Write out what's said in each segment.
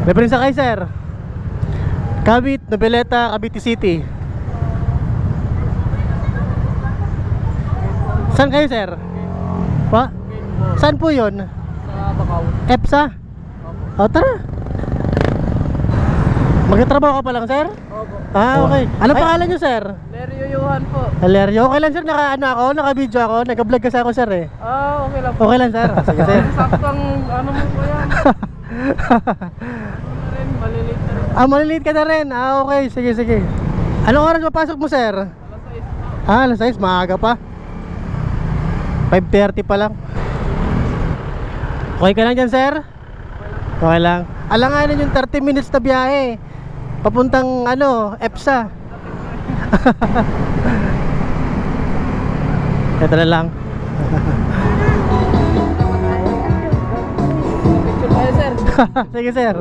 Reference kay sir. Cavite, Noveleta, Cavite City. Saan kayo sir? Pa? Saan po yun? Sa Bakaw. EPSA? O tara. Magtatrabaho ka pa lang sir? Opo. Ah okay. Ano pangalan nyo sir? Lerio Johan po. Valerio. Okay lang sir, naka-video ako. Nag-vlog kasi ako sir eh. Ah, okay lang po. Okay lang sir. Sige sir. Saktong ano mo po yan. Ano rin, malilate na rin. Ah, maliliit ka na rin. Ah, okay. Sige, sige. Anong oras mapasok mo, sir? Alas 6 po. Ah, alas 6. Maaga pa. 5:30 pa lang. Okay ka lang dyan, sir? Okay lang. Alanganin yung 30 minutes na biyahe. Papuntang, EPSA. Ito na lang. Picture tayo, sir. Sige, sir.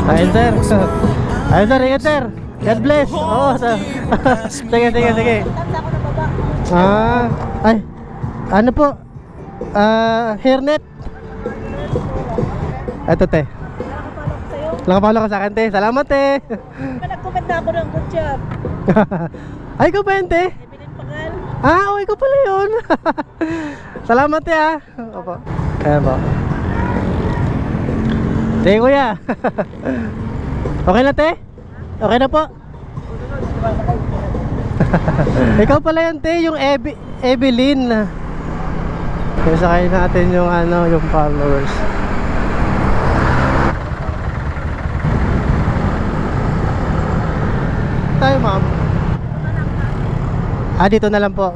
Ayun, sir. Ayun, sir. Ingat, sir. God bless. Oo, sir. Sige, sige, sige. Ah, ay. Ano po? Hairnet. Ito, te. Nakapalo ka sa akin, te. Salamat, te. Nagkomenda ako ng good job. Ay, ikaw ba yun, te? Evelyn Pagal. Ah, okay ko pala yun. Salamat, te, ah. Opo. Ayan po. Sige, kuya. Okay na, te? Okay na po? Ikaw pala yan, te, yung Evelyn. Kaya sakay natin yung yung followers. Tayo, ma'am. Ah, dito na lang po.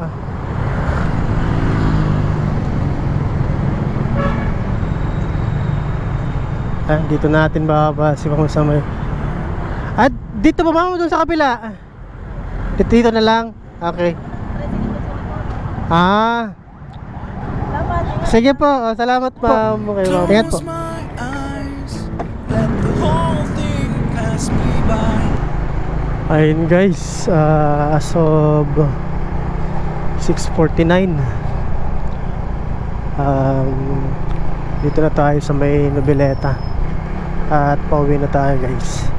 Ah, dito natin bababa si Ma'am sa may. Ah, dito ba ma'am doon sa kabila? Dito na lang. Okay. Ah. Sige po. Oh, salamat ma'am. Okay, ma'am. Ingat po. Ayun guys, as of 6:49 dito na tayo sa may Noveleta at pauwi na tayo guys.